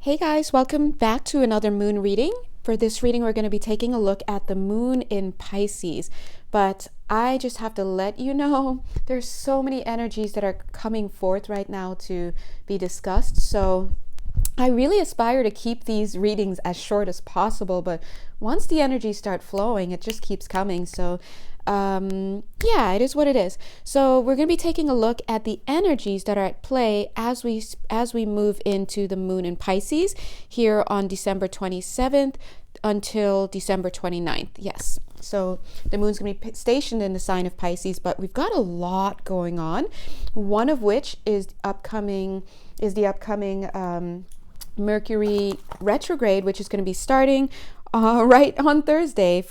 Hey guys, welcome back to another moon reading. For this reading, we're going to be taking a look at the moon in Pisces. But I just have to let you know, there's so many energies that are coming forth right now to be discussed. So I really aspire to keep these readings as short as possible, but once the energies start flowing, it just keeps coming. So yeah, it is what it is. So we're going to be taking a look at the energies that are at play as we move into the moon in Pisces here on December 27th until December 29th. Yes. So the moon's going to be stationed in the sign of Pisces, but we've got a lot going on. One of which is the upcoming Mercury retrograde, which is going to be starting right on Thursday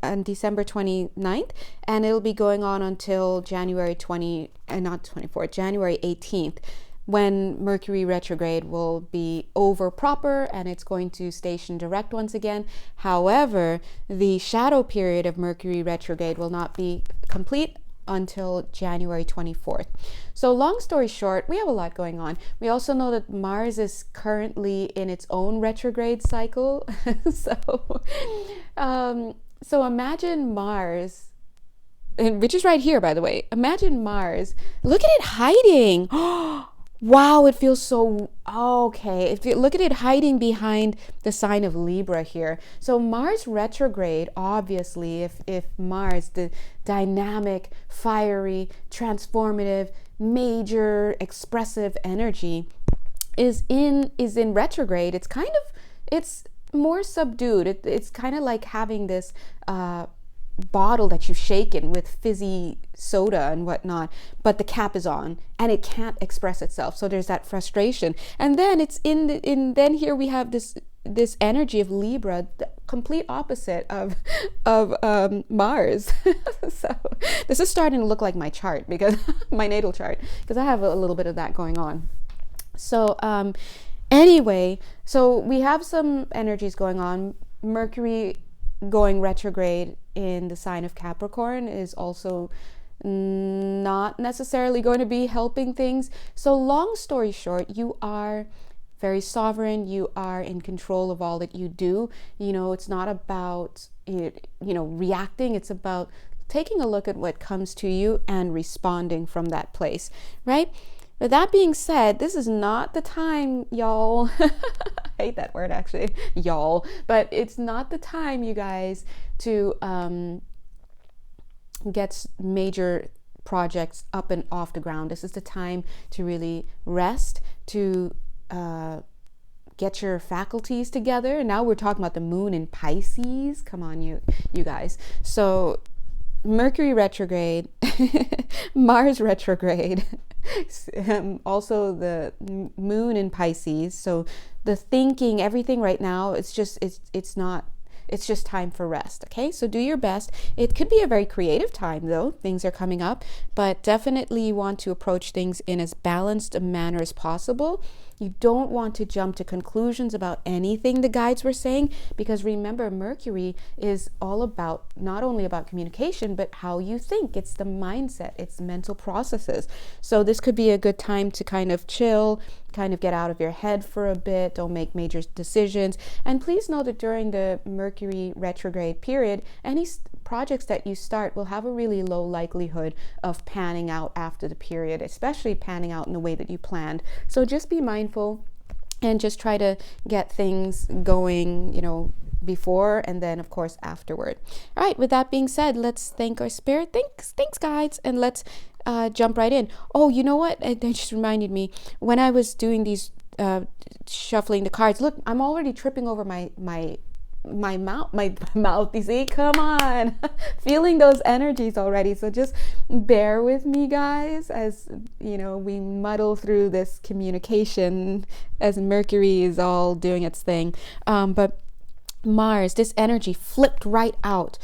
on December 29th, and it'll be going on until January 18th, when Mercury retrograde will be over proper and it's going to station direct once again. However, the shadow period of Mercury retrograde will not be complete until January 24th. So long story short, we have a lot going on. We also know that Mars is currently in its own retrograde cycle. So imagine Mars, which is right here, by the way. Imagine Mars. Look at it hiding. Wow, it feels so okay. If you look at it hiding behind the sign of Libra here. So Mars retrograde, obviously, if Mars, the dynamic, fiery, transformative, major, expressive energy is in retrograde, it's more subdued. It's kind of like having this bottle that you've shaken with fizzy soda and whatnot, but the cap is on and it can't express itself. So there's that frustration. And then it's then here we have this energy of Libra, the complete opposite of Mars. So this is starting to look like my chart, because my natal chart, because I have a little bit of that going on. So anyway, so we have some energies going on. Mercury going retrograde in the sign of Capricorn is also not necessarily going to be helping things. So long story short, you are very sovereign. You are in control of all that you do. It's not about reacting. It's about taking a look at what comes to you and responding from that place, right? But that being said, this is not the time, y'all. I hate that word, actually, y'all. But it's not the time, you guys, to get major projects up and off the ground. This is the time to really rest, to get your faculties together. And now we're talking about the moon in Pisces. Come on, you guys. So Mercury retrograde, Mars retrograde, also the moon in Pisces. So the thinking, everything right now, it's just time for rest. Okay, so do your best. It could be a very creative time, though. Things are coming up, but definitely you want to approach things in as balanced a manner as possible. You don't want to jump to conclusions about anything the guides were saying, because remember, Mercury is all about, not only about communication, but how you think. It's the mindset, it's mental processes. So this could be a good time to kind of chill, kind of get out of your head for a bit. Don't make major decisions. And please know that during the Mercury retrograde period, any projects that you start will have a really low likelihood of panning out after the period, especially panning out in the way that you planned. So just be mindful and just try to get things going, before and then, of course, afterward. All right, with that being said, let's thank our spirit. Thanks, guides, and let's jump right in. Oh, you know what? That just reminded me, when I was doing these shuffling the cards, look, I'm already tripping over my mouth, you see, come on. Feeling those energies already. So just bear with me, guys, as we muddle through this communication as Mercury is all doing its thing. But Mars, this energy flipped right out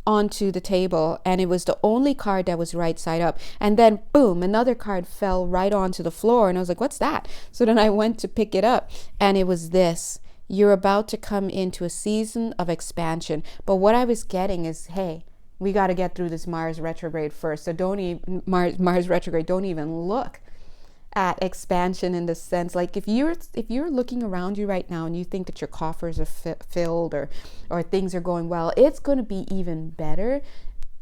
onto the table, and it was the only card that was right side up. And then boom, another card fell right onto the floor, and I was like, what's that? So then I went to pick it up, and it was this: you're about to come into a season of expansion. But what I was getting is, hey, we got to get through this Mars retrograde first. So Mars retrograde, don't even look at expansion in the sense, like if you're looking around you right now and you think that your coffers are filled or things are going well, it's going to be even better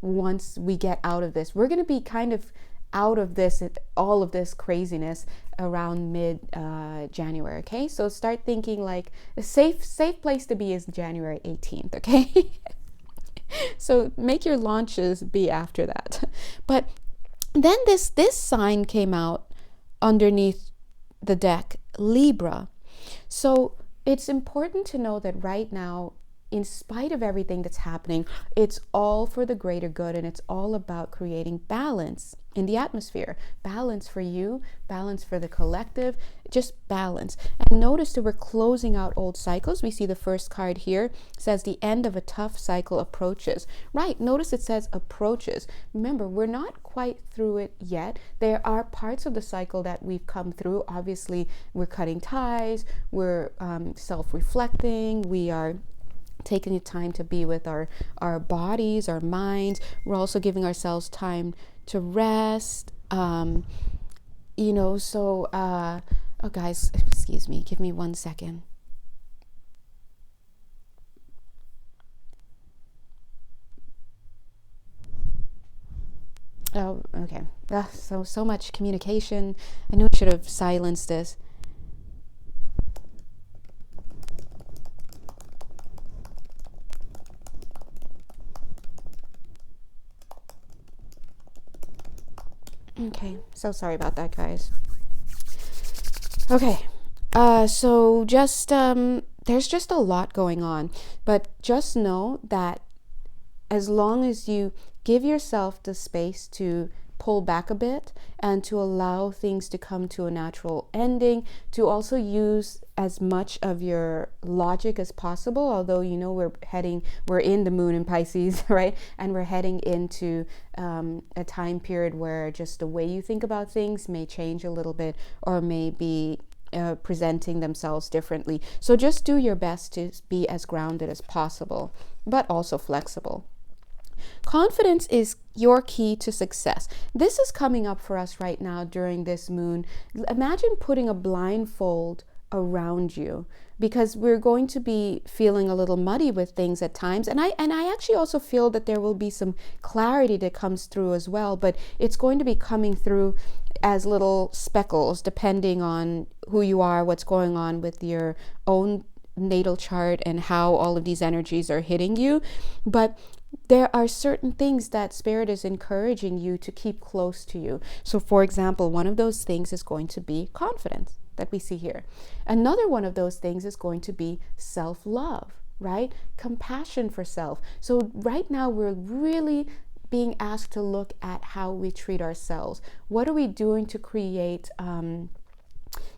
once we get out of this. We're going to be kind of out of this, all of this craziness around mid January. Okay, so start thinking like a safe place to be is January 18th. Okay. So make your launches be after that. But then this sign came out underneath the deck, Libra. So it's important to know that right now, in spite of everything that's happening, it's all for the greater good, and it's all about creating balance in the atmosphere. Balance for you, balance for the collective, just balance. And notice that we're closing out old cycles. We see the first card here says the end of a tough cycle approaches. Right, notice it says approaches. Remember, we're not quite through it yet. There are parts of the cycle that we've come through. Obviously, we're cutting ties, we're self-reflecting, we are taking the time to be with our bodies, our minds. We're also giving ourselves time to rest. Oh guys, excuse me, give me 1 second. Oh, okay. So much communication. I knew I should have silenced this. Okay, so sorry about that, guys. Okay, so just there's just a lot going on, but just know that as long as you give yourself the space to pull back a bit and to allow things to come to a natural ending, to also use as much of your logic as possible, although we're in the moon in Pisces, right? And we're heading into a time period where just the way you think about things may change a little bit, or may be presenting themselves differently. So just do your best to be as grounded as possible, but also flexible. Confidence is your key to success. This is coming up for us right now during this moon. Imagine putting a blindfold around you, because we're going to be feeling a little muddy with things at times, and I actually also feel that there will be some clarity that comes through as well, but it's going to be coming through as little speckles depending on who you are, what's going on with your own natal chart, and how all of these energies are hitting you. But there are certain things that Spirit is encouraging you to keep close to you. So for example, one of those things is going to be confidence that we see here. Another one of those things is going to be self-love, right? Compassion for self. So right now we're really being asked to look at how we treat ourselves. What are we doing to create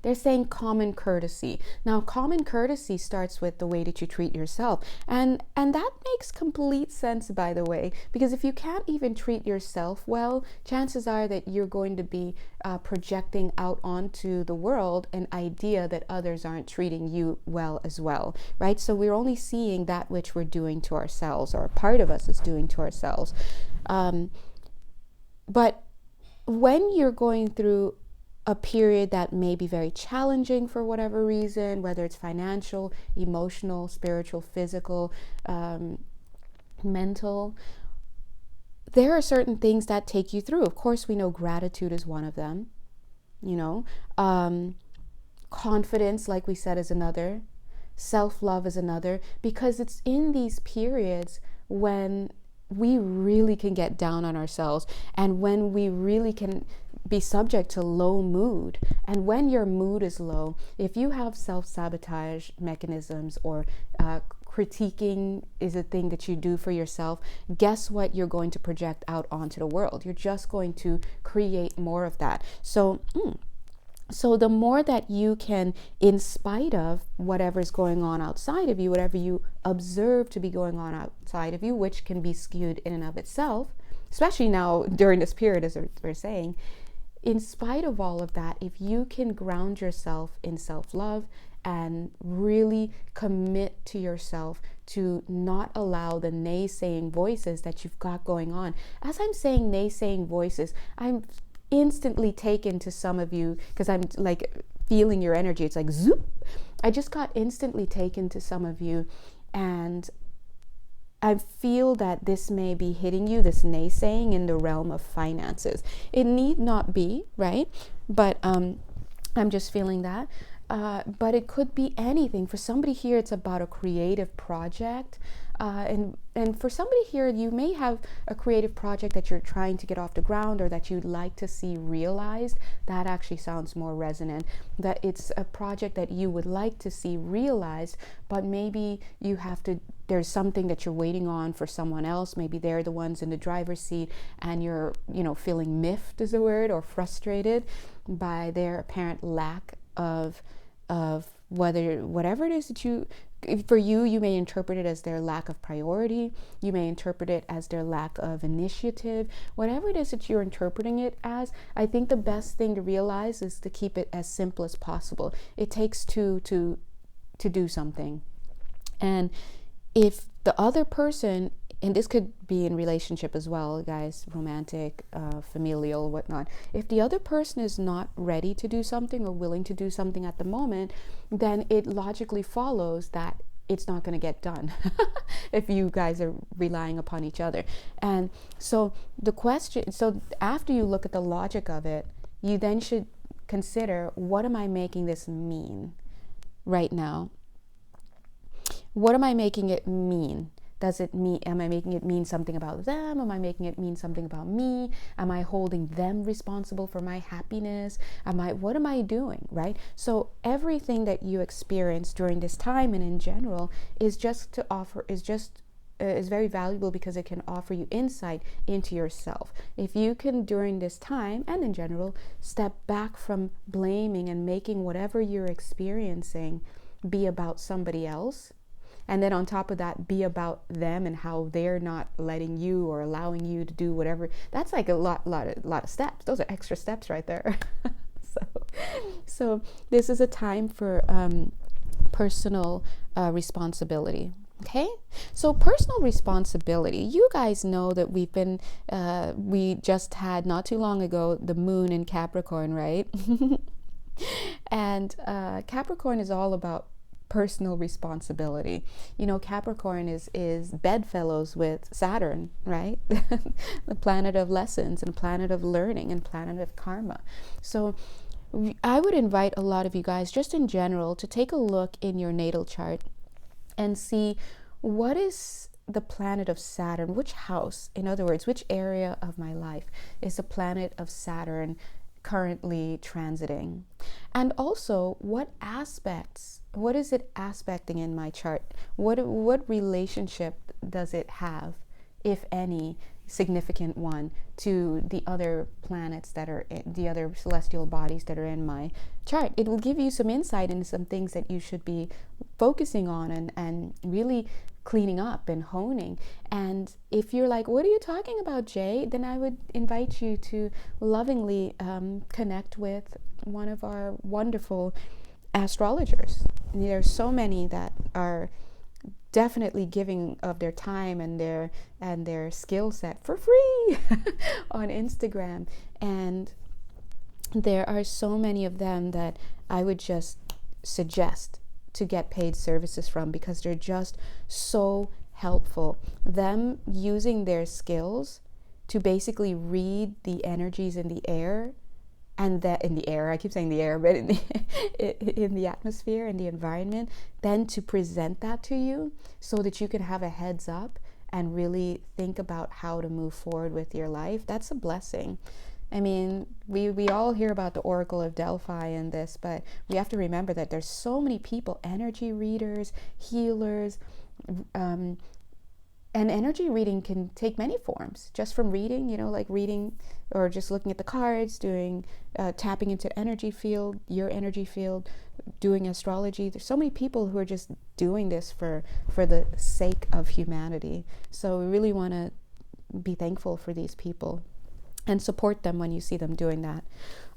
they're saying common courtesy. Now, common courtesy starts with the way that you treat yourself. And that makes complete sense, by the way, because if you can't even treat yourself well, chances are that you're going to be projecting out onto the world an idea that others aren't treating you well as well, right? So we're only seeing that which we're doing to ourselves, or a part of us is doing to ourselves. But when you're going through a period that may be very challenging for whatever reason, whether it's financial, emotional, spiritual, physical, mental, there are certain things that take you through. Of course, we know gratitude is one of them, confidence, like we said, is another, self-love is another, because it's in these periods when we really can get down on ourselves, and when we really can be subject to low mood. And when your mood is low, if you have self-sabotage mechanisms, or critiquing is a thing that you do for yourself, guess what you're going to project out onto the world? You're just going to create more of that. So the more that you can, in spite of whatever's going on outside of you, whatever you observe to be going on outside of you, which can be skewed in and of itself, especially now during this period, as we're saying, in spite of all of that, if you can ground yourself in self-love and really commit to yourself to not allow the naysaying voices that you've got going on. As I'm saying naysaying voices, I'm instantly taken to some of you, because I'm like feeling your energy. It's like zoop. I just got instantly taken to some of you, and I feel that this may be hitting you, this naysaying in the realm of finances. It need not be, right? But I'm just feeling that. But it could be anything. For somebody here, it's about a creative project. And for somebody here, you may have a creative project that you're trying to get off the ground, or that you'd like to see realized. That actually sounds more resonant. That it's a project that you would like to see realized, but maybe you have to, there's something that you're waiting on for someone else. Maybe they're the ones in the driver's seat, and you're, feeling miffed is the word, or frustrated by their apparent lack of whatever it is that for you may interpret it as their lack of priority. You may interpret it as their lack of initiative. Whatever it is that you're interpreting it as, I think the best thing to realize is to keep it as simple as possible. It takes two to do something. And if the other person, and this could be in relationship as well, guys, romantic, familial, whatnot. If the other person is not ready to do something or willing to do something at the moment, then it logically follows that it's not going to get done if you guys are relying upon each other. And so so after you look at the logic of it, you then should consider, what am I making this mean right now? What am I making it mean? Does it mean, am I making it mean something about them? Am I making it mean something about me? Am I holding them responsible for my happiness? What am I doing, right? So everything that you experience during this time and in general is very valuable, because it can offer you insight into yourself. If you can, during this time and in general, step back from blaming and making whatever you're experiencing be about somebody else, and then on top of that, be about them and how they're not letting you or allowing you to do whatever. That's like a lot of steps. Those are extra steps right there. So this is a time for personal responsibility. Okay, so personal responsibility. You guys know that we just had not too long ago the moon in Capricorn, right? And Capricorn is all about personal responsibility. Capricorn is bedfellows with Saturn, right? The planet of lessons and planet of learning and planet of karma. So I would invite a lot of you guys, just in general, to take a look in your natal chart and see what is the planet of Saturn, which house, in other words, which area of my life is the planet of Saturn currently transiting, and also what is it aspecting in my chart? What relationship does it have, if any, significant one, to the other planets that are the other celestial bodies that are in my chart? It will give you some insight into some things that you should be focusing on and really cleaning up and honing. And if you're like, what are you talking about, Jay? Then I would invite you to lovingly connect with one of our wonderful astrologers. And there's so many that are definitely giving of their time and their skill set for free on Instagram. And there are so many of them that I would just suggest to get paid services from, because they're just so helpful. Them using their skills to basically read the energies in the air, and that in the air, I keep saying the air, but in the atmosphere, in the environment, then to present that to you so that you can have a heads up and really think about how to move forward with your life. That's a blessing. I mean, we all hear about the Oracle of Delphi and this, but we have to remember that there's so many people, energy readers, healers, and energy reading can take many forms. Just from reading, like reading or just looking at the cards, doing, tapping into your energy field, doing astrology. There's so many people who are just doing this for the sake of humanity. So we really want to be thankful for these people and support them when you see them doing that.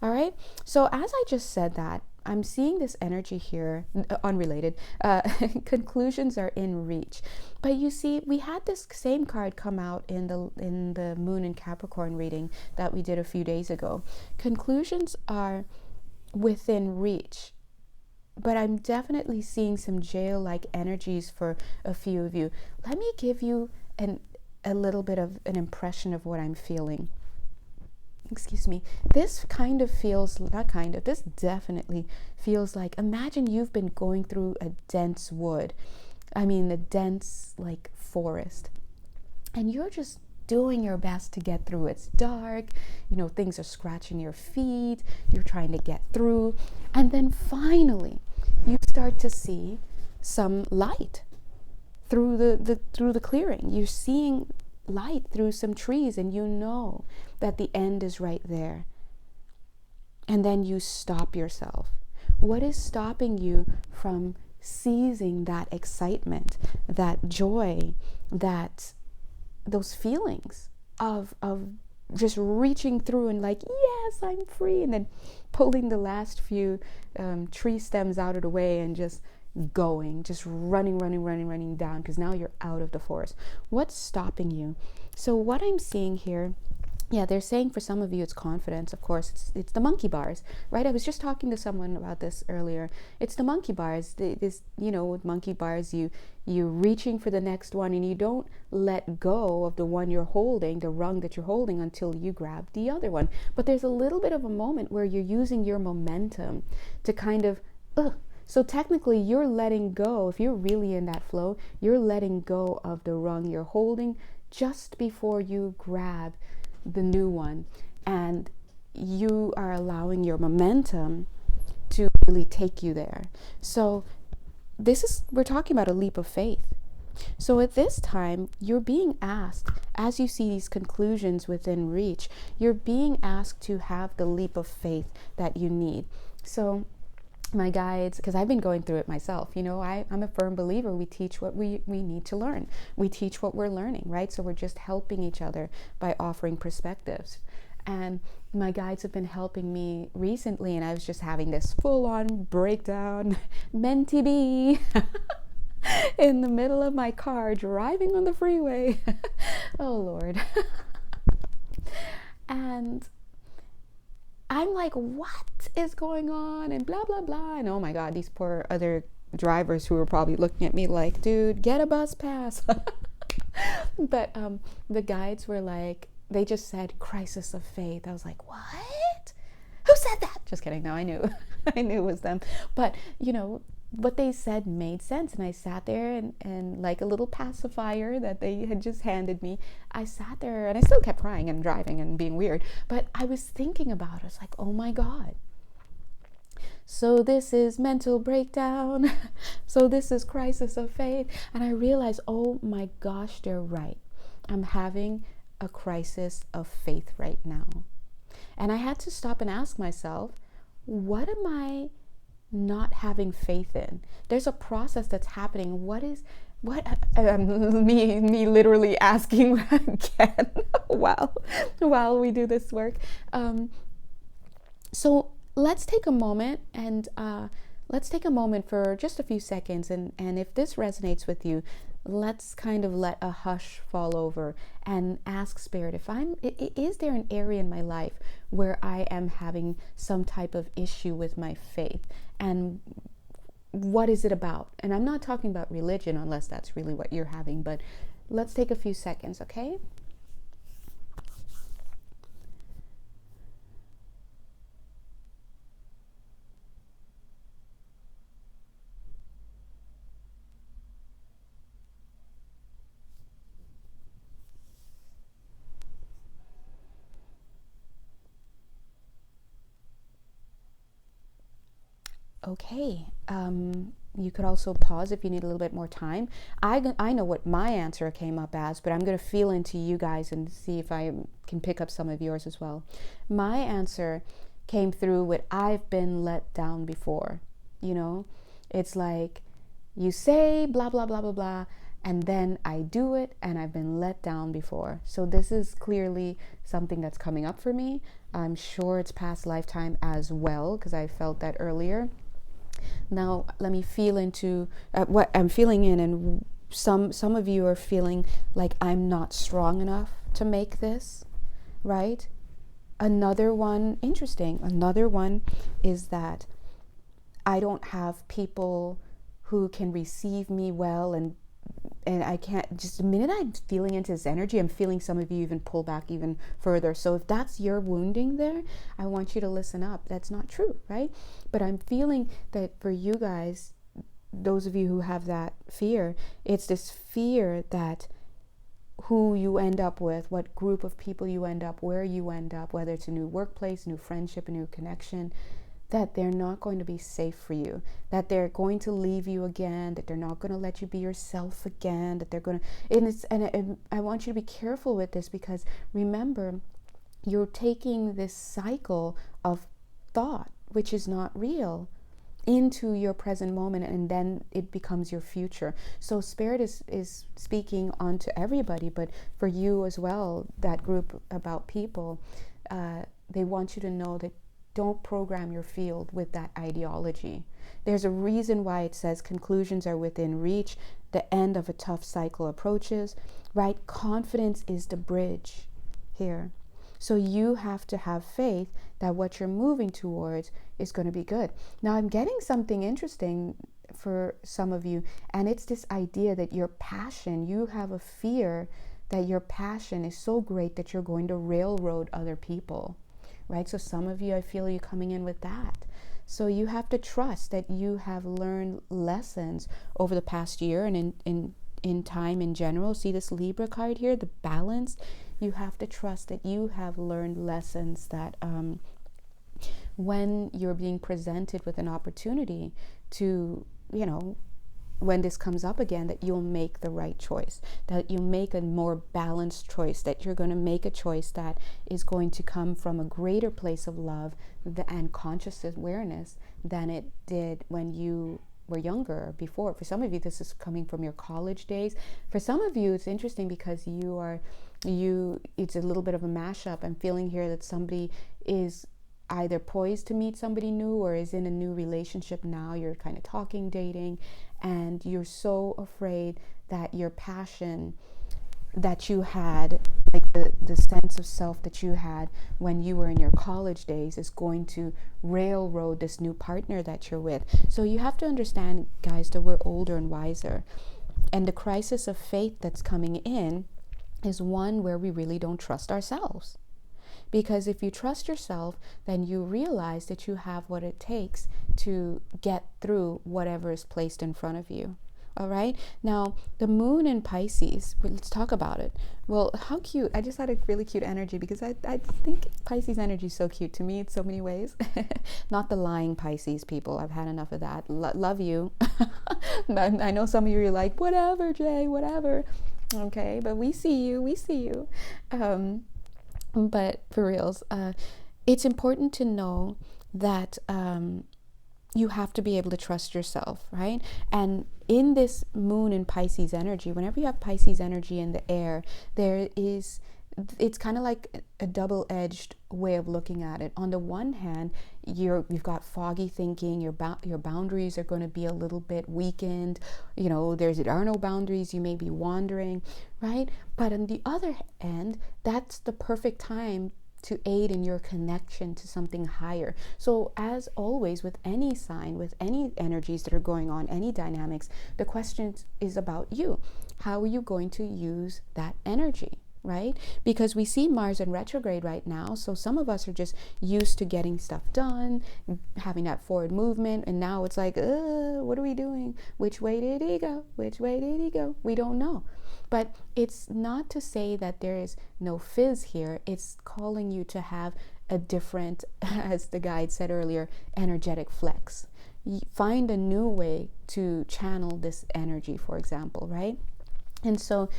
All right. So as I just said that, I'm seeing this energy here, unrelated. Conclusions are in reach. But you see, we had this same card come out in the Moon and Capricorn reading that we did a few days ago. Conclusions are within reach. But I'm definitely seeing some jail-like energies for a few of you. Let me give you a little bit of an impression of what I'm feeling. Excuse me. This kind of feels, this definitely feels like, imagine you've been going through a dense wood. I mean, a dense, like, forest. And you're just doing your best to get through. It's dark, you know, things are scratching your feet, you're trying to get through. And then finally, you start to see some light through the clearing. You're seeing light through some trees, and you know that the end is right there. And then you stop yourself. What is stopping you from seizing that excitement, that joy, those feelings of just reaching through and like, yes, I'm free, and then pulling the last few tree stems out of the way and just going, just running down, because now you're out of the forest. What's stopping you? So what I'm seeing here, yeah, they're saying for some of you it's confidence. Of course, it's the monkey bars, right? I was just talking to someone about this earlier. It's the monkey bars. This, you know, with monkey bars, you're reaching for the next one, and you don't let go of the one you're holding, the rung that you're holding, until you grab the other one. But there's a little bit of a moment where you're using your momentum to kind of, so technically you're letting go. If you're really in that flow, you're letting go of the rung you're holding just before you grab the new one, and you are allowing your momentum to really take you there. So we're talking about a leap of faith. So at this time, you're being asked, as you see these conclusions within reach, you're being asked to have the leap of faith that you need. So my guides, because I've been going through it myself, you know, I'm a firm believer we teach what we need to learn. We teach what we're learning, right? So we're just helping each other by offering perspectives. And my guides have been helping me recently, and I was just having this full-on breakdown, mentee bee, in the middle of my car driving on the freeway. Oh, Lord. And I'm like, what is going on? And blah, blah, blah. And oh my God, these poor other drivers who were probably looking at me like, dude, get a bus pass. But the guides were like, they just said crisis of faith. I was like, what? Who said that? Just kidding. No, I knew. I knew it was them. But, you know, what they said made sense. And I sat there and like a little pacifier that they had just handed me, I sat there and I still kept crying and driving and being weird. But I was thinking about it. It's like, oh my God. So this is mental breakdown. So this is crisis of faith. And I realized, oh my gosh, they're right. I'm having a crisis of faith right now. And I had to stop and ask myself, what am I not having faith in? There's a process that's happening. Me literally asking again while we do this work. So let's take a moment and let's take a moment for just a few seconds, and if this resonates with you, let's kind of let a hush fall over and ask Spirit, is there an area in my life where I am having some type of issue with my faith? And what is it about? And I'm not talking about religion, unless that's really what you're having, but let's take a few seconds, okay? Okay, you could also pause if you need a little bit more time. I know what my answer came up as, but I'm going to feel into you guys and see if I can pick up some of yours as well. My answer came through with, I've been let down before. You know, it's like you say blah, blah, blah, blah, blah, and then I do it and I've been let down before. So this is clearly something that's coming up for me. I'm sure it's past lifetime as well, because I felt that earlier. Now let me feel into what I'm feeling in, and some of you are feeling like I'm not strong enough to make this, right? Another one, interesting, another one is that I don't have people who can receive me well, and I can't, just the minute I'm feeling into this energy, I'm feeling some of you even pull back even further. So if that's your wounding there, I want you to listen up. That's not true, right? But I'm feeling that for you guys, those of you who have that fear, it's this fear that who you end up with, what group of people you end up, where you end up, whether it's a new workplace, new friendship, a new connection, that they're not going to be safe for you, that they're going to leave you again, that they're not going to let you be yourself again, that they're going to, and I want you to be careful with this, because remember, you're taking this cycle of thought, which is not real, into your present moment, and then it becomes your future. So Spirit is speaking onto everybody, but for you as well, that group about people, they want you to know that don't program your field with that ideology. There's a reason why it says conclusions are within reach, the end of a tough cycle approaches, right? Confidence is the bridge here. So you have to have faith that what you're moving towards is going to be good. Now I'm getting something interesting for some of you, and it's this idea that your passion, you have a fear that your passion is so great that you're going to railroad other people. Right? So some of you, I feel you coming in with that. So you have to trust that you have learned lessons over the past year and in time in general. See this Libra card here, the balance. You have to trust that you have learned lessons that when you're being presented with an opportunity to, when this comes up again, that you'll make the right choice, that you'll make a more balanced choice, that you're going to make a choice that is going to come from a greater place of love and conscious awareness than it did when you were younger before. For some of you, this is coming from your college days. For some of you, it's interesting because it's a little bit of a mashup. I'm feeling here that somebody is either poised to meet somebody new or is in a new relationship now. You're kind of talking, dating, and you're so afraid that your passion that you had, like the sense of self that you had when you were in your college days, is going to railroad this new partner that you're with. So you have to understand, guys, that we're older and wiser, and the crisis of faith that's coming in is one where we really don't trust ourselves. Because if you trust yourself, then you realize that you have what it takes to get through whatever is placed in front of you. All right. Now, the moon in Pisces, let's talk about it. Well, how cute. I just had a really cute energy because I think Pisces energy is so cute to me in so many ways. Not the lying Pisces people. I've had enough of that. Love you. I know some of you are like, whatever, Jay, whatever. Okay. But we see you. We see you. But for reals, it's important to know that you have to be able to trust yourself, right? And in this moon in Pisces energy, whenever you have Pisces energy in the air, it's kind of like a double-edged way of looking at it. On the one hand, you've got foggy thinking, your boundaries are going to be a little bit weakened, there are no boundaries, you may be wandering, right? But on the other end, that's the perfect time to aid in your connection to something higher. So as always, with any sign, with any energies that are going on, any dynamics, the question is about you. How are you going to use that energy? Right? Because we see Mars in retrograde right now. So some of us are just used to getting stuff done, having that forward movement. And now it's like, what are we doing? Which way did he go? Which way did he go? We don't know. But it's not to say that there is no fizz here. It's calling you to have a different, as the guide said earlier, energetic flex. Find a new way to channel this energy, for example, right? And so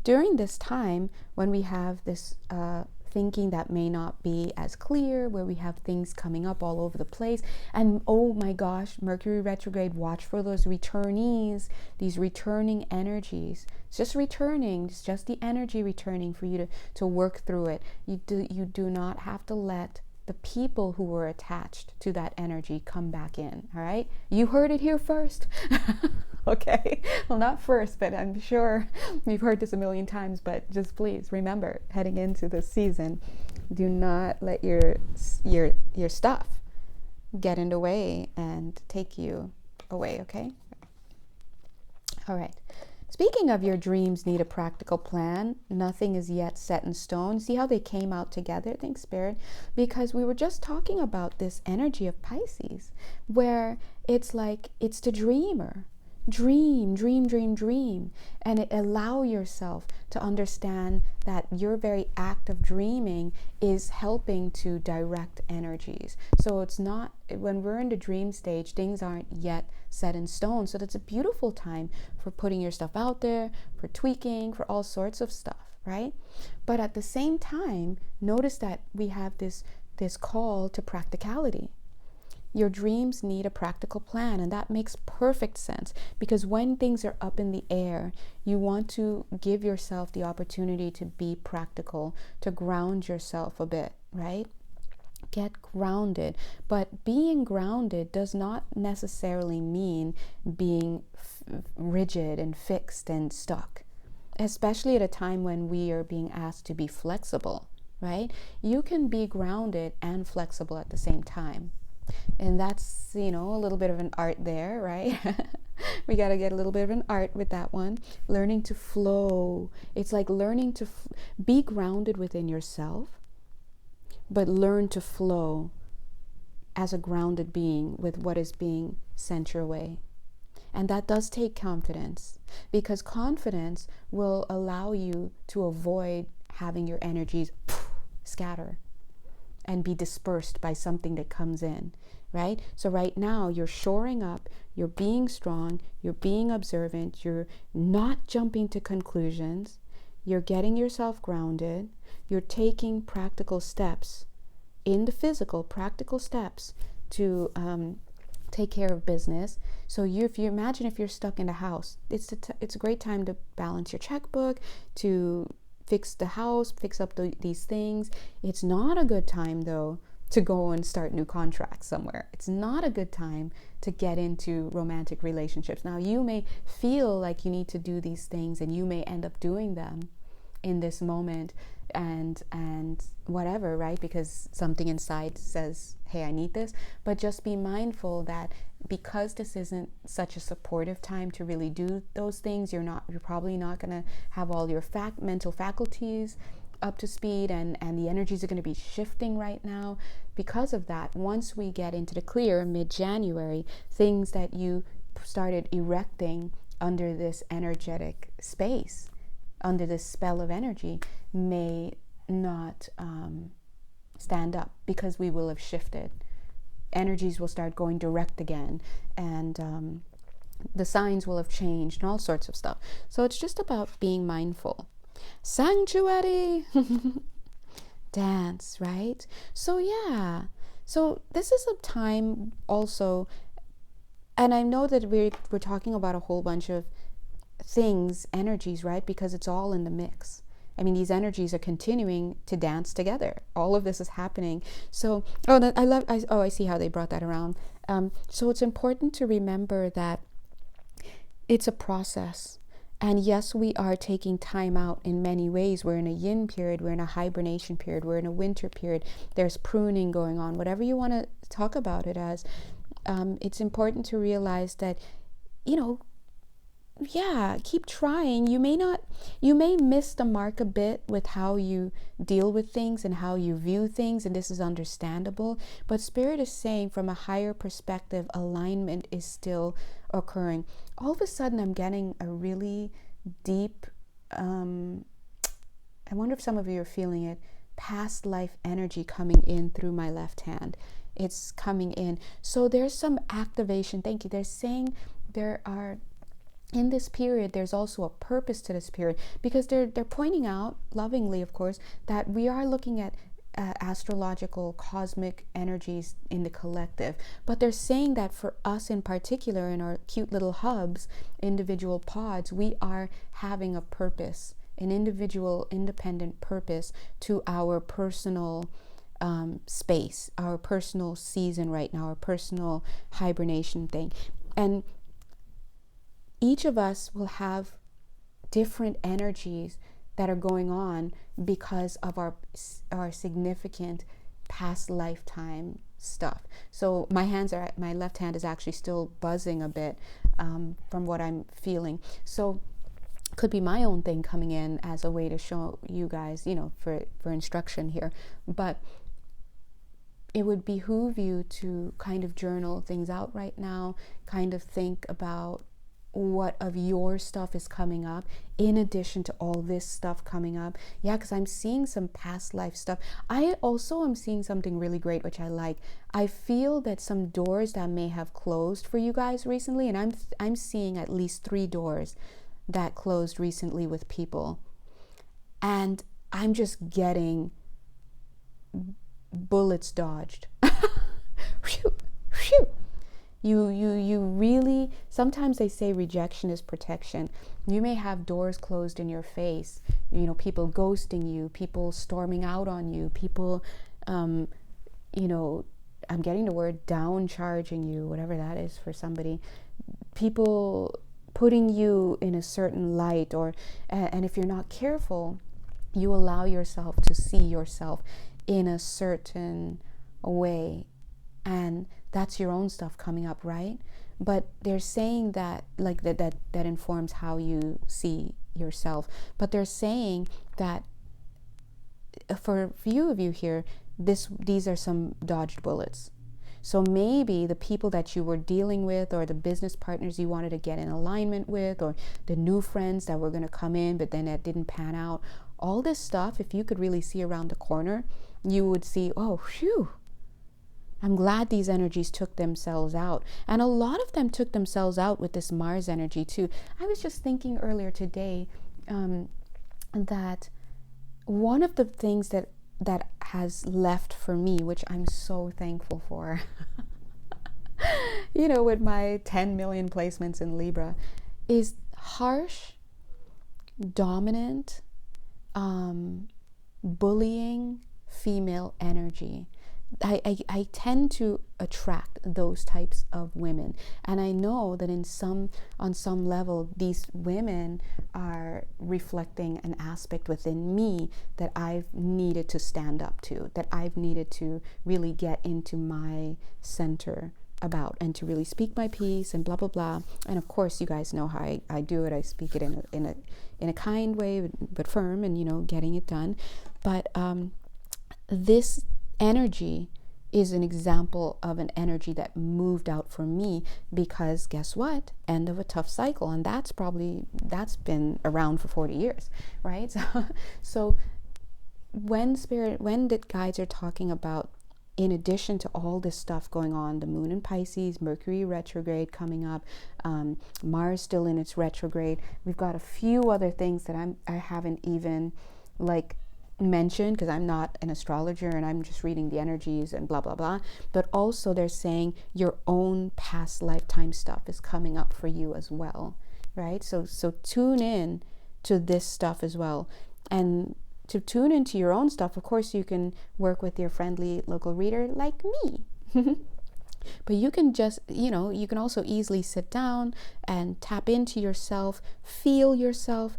during this time, when we have this thinking that may not be as clear, where we have things coming up all over the place. And oh my gosh, Mercury retrograde, watch for those returnees, these returning energies. It's just returning, it's just the energy returning for you to work through it. You do not have to let the people who were attached to that energy come back in. All right, you heard it here first. Okay, well, not first, but I'm sure you've heard this a million times. But just please remember, heading into this season, do not let your stuff get in the way and take you away. Okay, all right. Speaking of your dreams need a practical plan, nothing is yet set in stone. See how they came out together? Thanks, Spirit. Because we were just talking about this energy of Pisces, where it's like, it's the dreamer. Dream, dream, dream, dream. And allow yourself to understand that your very act of dreaming is helping to direct energies. So it's not, when we're in the dream stage, things aren't yet set in stone. So that's a beautiful time for putting your stuff out there, for tweaking, for all sorts of stuff, right? But at the same time, notice that we have this call to practicality. Your dreams need a practical plan, and that makes perfect sense, because when things are up in the air, you want to give yourself the opportunity to be practical, to ground yourself a bit, right? Get grounded. But being grounded does not necessarily mean being rigid and fixed and stuck, especially at a time when we are being asked to be flexible, right? You can be grounded and flexible at the same time. And that's, a little bit of an art there, right? We got to get a little bit of an art with that one. Learning to flow. It's like learning to be grounded within yourself, but learn to flow as a grounded being with what is being sent your way. And that does take confidence, because confidence will allow you to avoid having your energies scatter and be dispersed by something that comes in, right? So right now you're shoring up, you're being strong, you're being observant, you're not jumping to conclusions, you're getting yourself grounded, you're taking practical steps in the physical, practical steps to take care of business. So if you imagine, if you're stuck in the house, it's a great time to balance your checkbook, to fix the house, fix up these things. It's not a good time, though, to go and start new contracts somewhere. It's not a good time to get into romantic relationships. Now, you may feel like you need to do these things, and you may end up doing them in this moment and whatever, right? Because something inside says, hey, I need this. But just be mindful that because this isn't such a supportive time to really do those things, you're probably not going to have all your mental faculties up to speed, and the energies are going to be shifting right now. Because of that, once we get into the clear mid-January, things that you started erecting under this energetic space, under this spell of energy, may not stand up, because we will have shifted. Energies will start going direct again, and the signs will have changed, and all sorts of stuff. So it's just about being mindful. Sanctuary. Dance, right? So yeah, so this is a time also, and I know that we're talking about a whole bunch of things, energies, right? Because it's all in the mix. I mean, these energies are continuing to dance together. All of this is happening. So, I see how they brought that around. So it's important to remember that it's a process. And yes, we are taking time out in many ways. We're in a yin period, we're in a hibernation period, we're in a winter period. There's pruning going on, whatever you want to talk about it as. It's important to realize that, keep trying. You may miss the mark a bit with how you deal with things and how you view things, and this is understandable. But Spirit is saying, from a higher perspective, alignment is still occurring. All of a sudden, I'm getting a really deep, I wonder if some of you are feeling it, past life energy coming in through my left hand. It's coming in. So there's some activation. Thank you. They're saying there are in this period, there's also a purpose to this period, because they're pointing out lovingly, of course, that we are looking at astrological cosmic energies in the collective, but they're saying that for us in particular, in our cute little hubs, individual pods, we are having a purpose, an individual independent purpose to our personal space, our personal season right now, our personal hibernation thing. And each of us will have different energies that are going on because of our significant past lifetime stuff. So my left hand is actually still buzzing a bit from what I'm feeling. So could be my own thing coming in as a way to show you guys, for instruction here. But it would behoove you to kind of journal things out right now, kind of think about what of your stuff is coming up in addition to all this stuff coming up. Yeah, because I'm seeing some past life stuff. I also am seeing something really great, which I like. I feel that some doors that may have closed for you guys recently, and I'm seeing at least 3 doors that closed recently with people, and I'm just getting bullets dodged. Phew, phew. You really, sometimes they say rejection is protection. You may have doors closed in your face, people ghosting you, people storming out on you, people, I'm getting the word downcharging you, whatever that is for somebody, people putting you in a certain light, and if you're not careful, you allow yourself to see yourself in a certain way, and that's your own stuff coming up, right? But they're saying that, like, that informs how you see yourself. But they're saying that for a few of you here, these are some dodged bullets. So maybe the people that you were dealing with, or the business partners you wanted to get in alignment with, or the new friends that were going to come in, but then that didn't pan out, all this stuff, if you could really see around the corner, you would see, oh, phew, I'm glad these energies took themselves out. And a lot of them took themselves out with this Mars energy too. I was just thinking earlier today that one of the things that has left for me, which I'm so thankful for, with my 10 million placements in Libra, is harsh, dominant, bullying female energy. I tend to attract those types of women, and I know that on some level these women are reflecting an aspect within me that I've needed to stand up to, that I've needed to really get into my center about, and to really speak my piece and blah blah blah. And of course, you guys know how I do it. I speak it in a kind way, but firm, and getting it done. But this energy is an example of an energy that moved out for me, because guess what? End of a tough cycle, and that's been around for 40 years, right? So when the guides are talking about, in addition to all this stuff going on, the moon in Pisces, Mercury retrograde coming up, Mars still in its retrograde, we've got a few other things that I haven't even mentioned, because I'm not an astrologer and I'm just reading the energies and blah blah blah. But also they're saying your own past lifetime stuff is coming up for you as well, right? So tune in to this stuff as well. And to tune into your own stuff, of course, you can work with your friendly local reader like me. But you can just, you can also easily sit down and tap into yourself, feel yourself,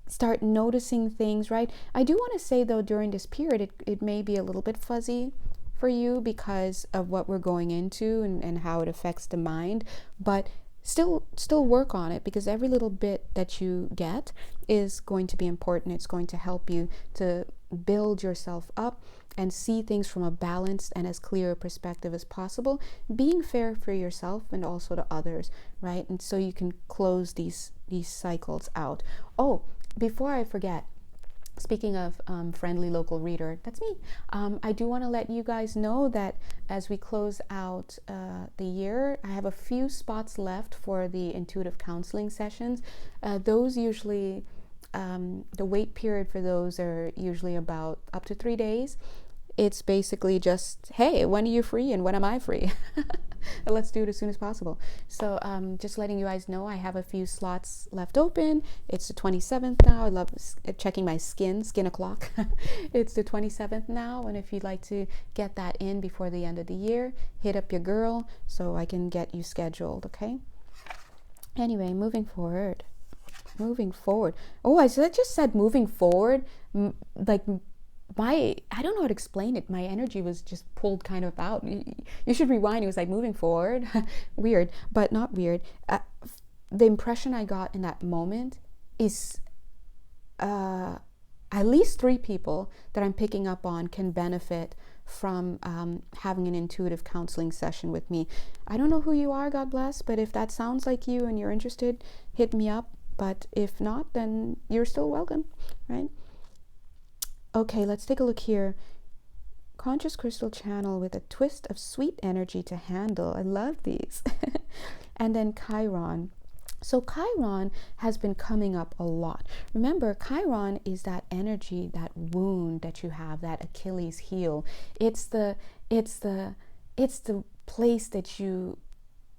start noticing things, right? I do want to say, though, during this period, it may be a little bit fuzzy for you because of what we're going into and how it affects the mind, but still work on it, because every little bit that you get is going to be important. It's going to help you to build yourself up and see things from a balanced and as clear a perspective as possible, being fair for yourself and also to others, right? And so you can close these cycles out. Oh, before I forget, Speaking of friendly local reader, that's me. I do want to let you guys know that as we close out the year, I have a few spots left for the intuitive counseling sessions. Those usually, the wait period for those are usually about up to 3 days. It's basically just, hey, when are you free and when am I free? Let's do it as soon as possible. So just letting you guys know, I have a few slots left open. It's the 27th now. I love checking my skin o'clock. It's the 27th now, and if you'd like to get that in before the end of the year, hit up your girl so I can get you scheduled, okay? Anyway, moving forward. Oh, I just said moving forward. Like, I don't know how to explain it. My energy was just pulled kind of out. You should rewind. It was like moving forward. Weird, but not weird. The impression I got in that moment is at least 3 people that I'm picking up on can benefit from having an intuitive counseling session with me. I don't know who you are, God bless, but if that sounds like you and you're interested, hit me up. But if not, then you're still welcome, right? Okay, let's take a look here. Conscious crystal channel with a twist of sweet energy to handle. I love these. And then Chiron. So Chiron has been coming up a lot. Remember, Chiron is that energy, that wound that you have, that Achilles heel. It's the place that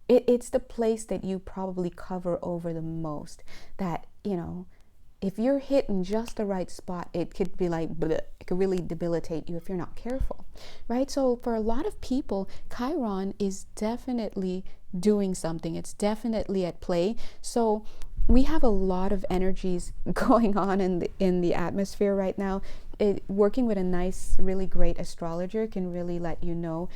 it's the place that you probably cover over the most. That, if you're hit in just the right spot, it could be like, bleh, it could really debilitate you if you're not careful, right? So for a lot of people, Chiron is definitely doing something. It's definitely at play. So we have a lot of energies going on in the atmosphere right now. Working with a nice, really great astrologer can really let you know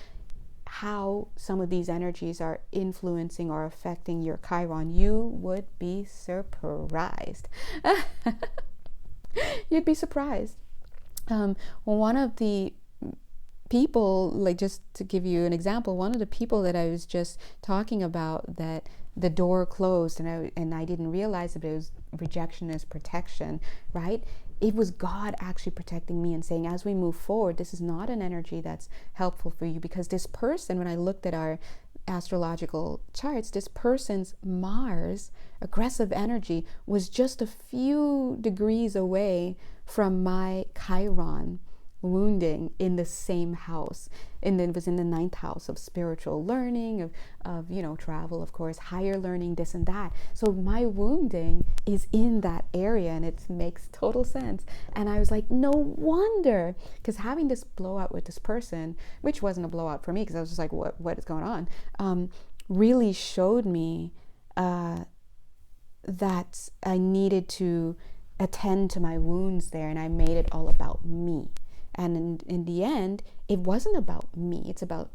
how some of these energies are influencing or affecting your Chiron. You would be surprised. You'd be surprised. One of the people, like, just to give you an example, one of the people that I was just talking about, that the door closed and I didn't realize that it was rejection as protection, right? It was God actually protecting me and saying, as we move forward, this is not an energy that's helpful for you, because this person, when I looked at our astrological charts, this person's Mars, aggressive energy, was just a few degrees away from my Chiron wounding in the same house. And then it was in the 9th house of spiritual learning, of travel, of course, higher learning, this and that. So my wounding is in that area, and it makes total sense. And I was like, no wonder, because having this blowout with this person, which wasn't a blowout for me, because I was just like, what is going on, really showed me that I needed to attend to my wounds there, and I made it all about me. And in the end, it wasn't about me. It's about,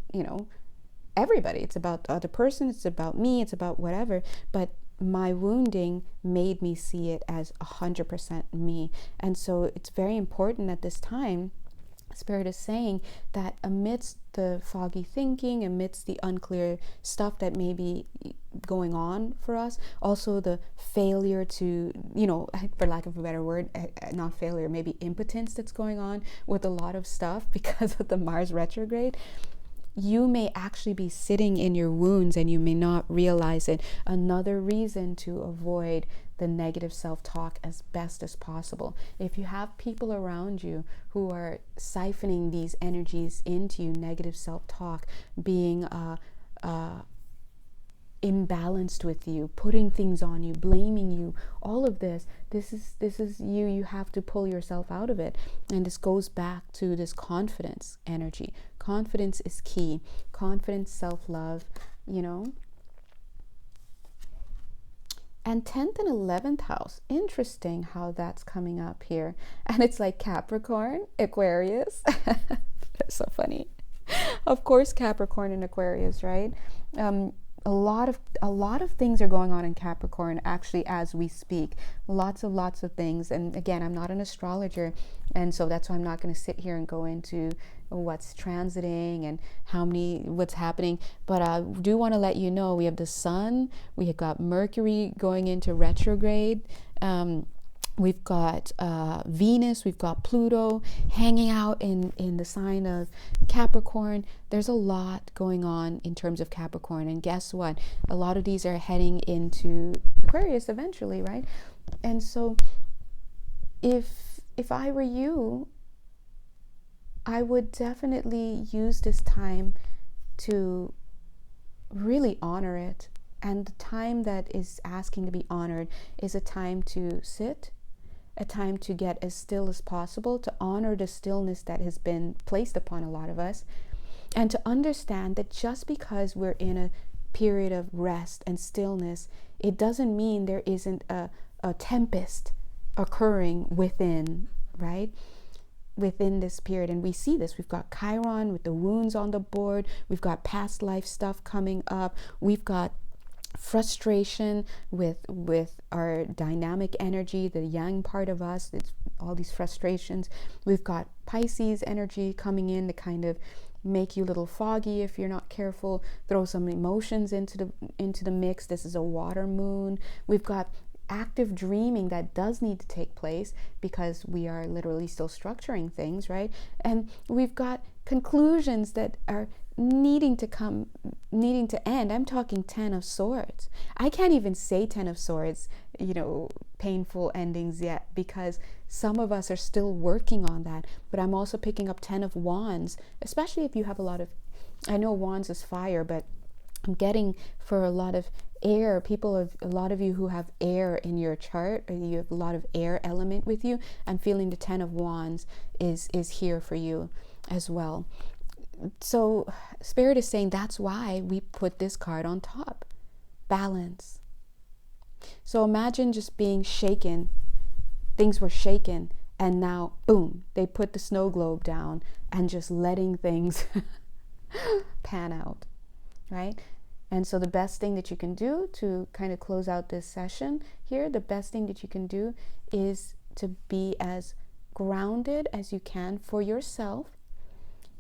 everybody. It's about the other person. It's about me. It's about whatever. But my wounding made me see it as 100% me. And so it's very important at this time, Spirit is saying that amidst the foggy thinking, amidst the unclear stuff that may be going on for us, also the failure to, for lack of a better word, not failure, maybe impotence that's going on with a lot of stuff because of the Mars retrograde, you may actually be sitting in your wounds and you may not realize it. Another reason to avoid the negative self-talk as best as possible. If you have people around you who are siphoning these energies into you, negative self-talk, being imbalanced with you, putting things on you, blaming you, all of this is you have to pull yourself out of it. And this goes back to this confidence energy. Confidence is key. Confidence, self-love, And 10th and 11th house, interesting how that's coming up here. And it's like Capricorn, Aquarius. That's so funny. Of course, Capricorn and Aquarius, right? A lot of things are going on in Capricorn actually as we speak. Lots of things. And again, I'm not an astrologer, and so that's why I'm not going to sit here and go into what's transiting and what's happening. But I do want to let you know, we have the sun, we have got Mercury going into retrograde. We've got Venus, we've got Pluto hanging out in the sign of Capricorn. There's a lot going on in terms of Capricorn. And guess what? A lot of these are heading into Aquarius eventually, right? And so if I were you, I would definitely use this time to really honor it. And the time that is asking to be honored is a time to sit, a time to get as still as possible, to honor the stillness that has been placed upon a lot of us, and to understand that just because we're in a period of rest and stillness, it doesn't mean there isn't a tempest occurring within, right? Within this period. And we see this. We've got Chiron with the wounds on the board. We've got past life stuff coming up. We've got frustration with our dynamic energy, the yang part of us. It's all these frustrations. We've got Pisces energy coming in to kind of make you a little foggy if you're not careful, throw some emotions into the mix. This is a water moon. We've got active dreaming that does need to take place because we are literally still structuring things, right? And we've got conclusions that are needing to end. I'm talking 10 of Swords. I can't even say 10 of Swords, painful endings yet, because some of us are still working on that. But I'm also picking up 10 of Wands, especially if you have a lot of, I know Wands is fire, but I'm getting for a lot of air, a lot of you who have air in your chart, or you have a lot of air element with you. I'm feeling the 10 of Wands is here for you as well. So Spirit is saying that's why we put this card on top. Balance. So imagine just being shaken. Things were shaken, and now, boom, they put the snow globe down and just letting things pan out, right? And so the best thing that you can do to kind of close out this session here, the best thing that you can do is to be as grounded as you can for yourself,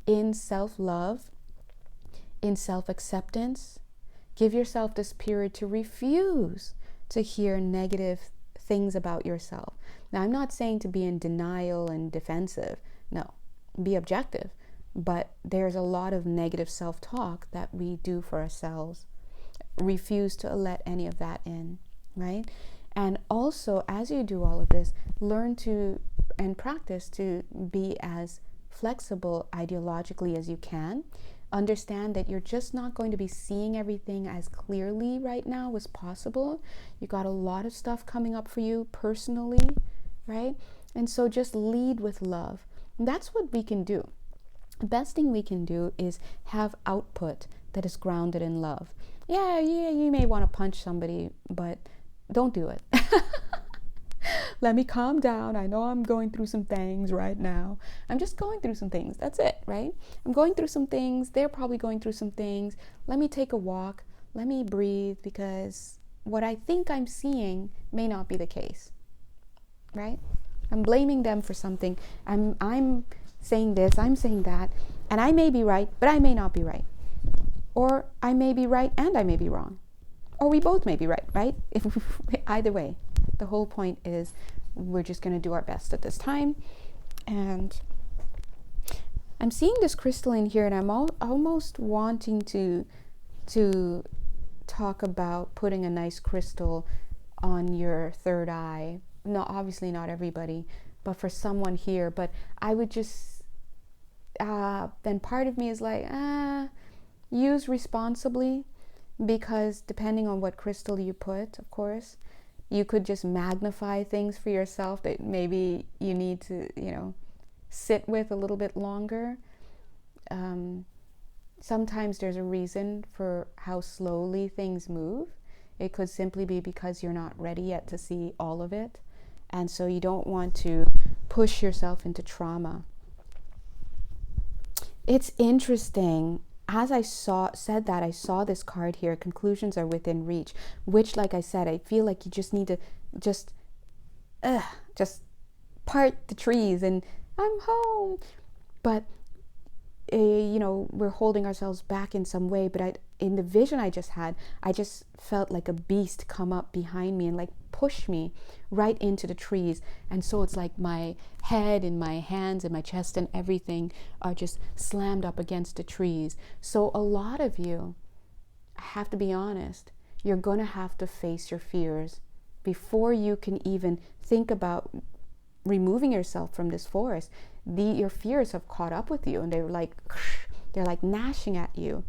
in self-love, in self-acceptance. Give yourself this period to refuse to hear negative things about yourself. Now, I'm not saying to be in denial and defensive. No, be objective. But there's a lot of negative self-talk that we do for ourselves. Refuse to let any of that in, right? And also, as you do all of this, learn to and practice to be as flexible ideologically as you can. Understand that you're just not going to be seeing everything as clearly right now as possible. You got a lot of stuff coming up for you personally, right? And so just lead with love. And that's what we can do. The best thing we can do is have output that is grounded in love. Yeah, you may want to punch somebody, but don't do it. Let me calm down. I know I'm going through some things right now. I'm just going through some things. That's it, right? I'm going through some things. They're probably going through some things. Let me take a walk. Let me breathe, because what I think I'm seeing may not be the case, right? I'm blaming them for something. I'm saying this, I'm saying that, and I may be right, but I may not be right. Or I may be right and I may be wrong. Or we both may be right? Either way, the whole point is we're just going to do our best at this time. And I'm seeing this crystal in here, and I'm almost wanting to talk about putting a nice crystal on your third eye. No, obviously not everybody, but for someone here. But I would just, then part of me is like, use responsibly, because depending on what crystal you put, of course, you could just magnify things for yourself that maybe you need to, sit with a little bit longer. Sometimes there's a reason for how slowly things move. It could simply be because you're not ready yet to see all of it. And so you don't want to push yourself into trauma. It's interesting. As I saw this card here, conclusions are within reach, which, like I said, I feel like you just need to just part the trees and I'm home. But, we're holding ourselves back in some way. But in the vision I just had, I just felt like a beast come up behind me and like push me right into the trees. And so it's like my head and my hands and my chest and everything are just slammed up against the trees. So a lot of you, I have to be honest, you're going to have to face your fears before you can even think about removing yourself from this forest. Your fears have caught up with you, and they're like gnashing at you.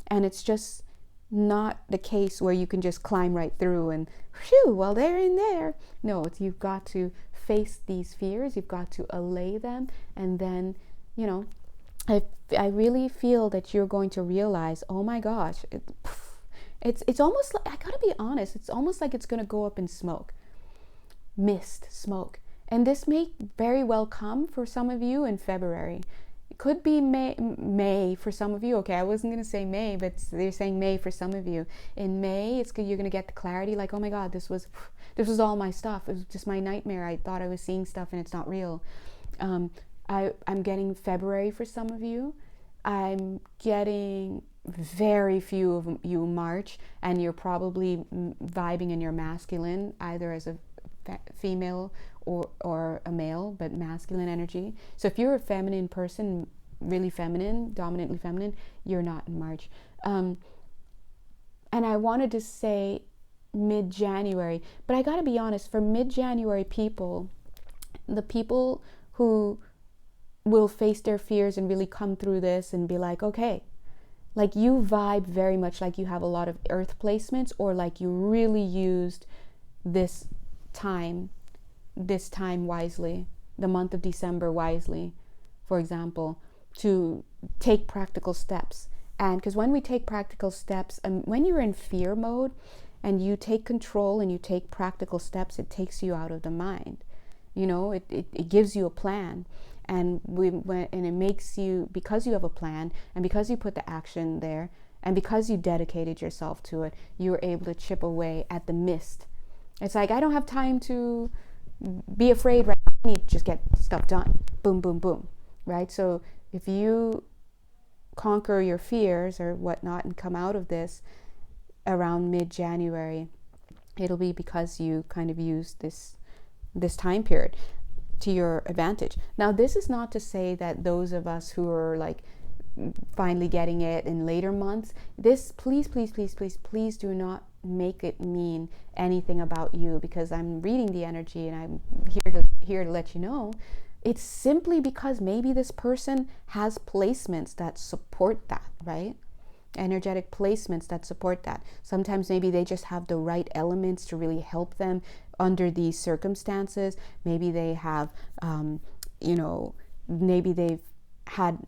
And it's just not the case where you can just climb right through and phew, well, they're in there. No, you've got to face these fears. You've got to allay them. And then, you know, I really feel that you're going to realize, oh my gosh, it's almost like, I gotta be honest, it's almost like it's going to go up in smoke. Mist, smoke. And this may very well come for some of you in February. It could be May for some of you. Okay, I wasn't going to say May, but they're saying May for some of you. In May, you're going to get the clarity like, oh my God, this was all my stuff. It was just my nightmare. I thought I was seeing stuff and it's not real. I'm getting February for some of you. I'm getting very few of you March, and you're probably vibing in your masculine, either as a female or a male, but masculine energy. So if you're a feminine person, really feminine, dominantly feminine, you're not in March. And I wanted to say mid-January, but I gotta be honest, for mid-January people, the people who will face their fears and really come through this and be like, okay, like you vibe very much like you have a lot of earth placements, or like you really used this time wisely, the month of December wisely, for example, to take practical steps. And because when we take practical steps, and when you're in fear mode and you take control and you take practical steps, it takes you out of the mind. You know, it gives you a plan. And it makes you, because you have a plan and because you put the action there and because you dedicated yourself to it, you're able to chip away at the mist. It's like, I don't have time to be afraid right now. I need to just get stuff done. Boom, boom, boom. Right? So if you conquer your fears or whatnot and come out of this around mid-January, it'll be because you kind of used this time period to your advantage. Now, this is not to say that those of us who are like finally getting it in later months, this, please do not make it mean anything about you, because I'm reading the energy and I'm here to let you know it's simply because maybe this person has placements that support that, right? Energetic placements that support that. Sometimes maybe they just have the right elements to really help them under these circumstances. Maybe they have, maybe they've had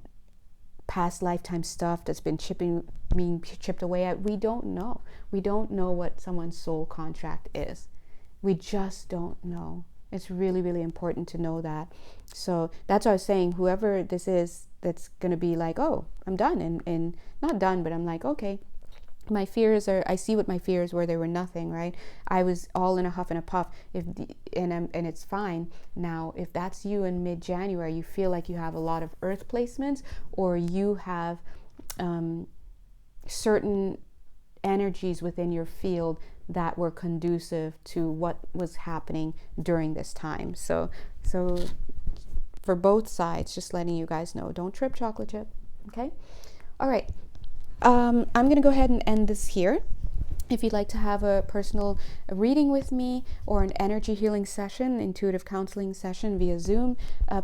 past lifetime stuff that's been being chipped away at. We don't know. We don't know what someone's soul contract is. We just don't know. It's really, really important to know that. So that's what I was saying. Whoever this is that's going to be like, oh, I'm done. And not done, but I'm like, okay, my fears are, I see what my fears were. They were nothing, right? I was all in a huff and a puff. And it's fine. Now, if that's you in mid-January, you feel like you have a lot of earth placements, or you have certain energies within your field that were conducive to what was happening during this time. So for both sides, just letting you guys know, don't trip, chocolate chip. Okay. All right. I'm going to go ahead and end this here. If you'd like to have a personal reading with me or an energy healing session, intuitive counseling session via Zoom,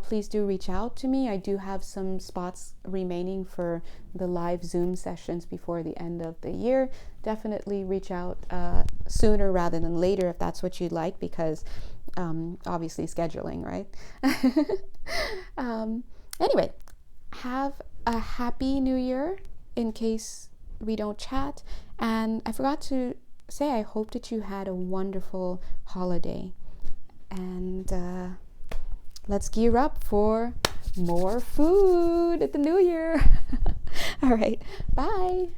please do reach out to me. I do have some spots remaining for the live Zoom sessions before the end of the year. Definitely reach out sooner rather than later if that's what you'd like, because obviously scheduling, right? Anyway, have a happy new year in case we don't chat. And I forgot to say, I hope that you had a wonderful holiday. And let's gear up for more food at the new year. All right. Bye.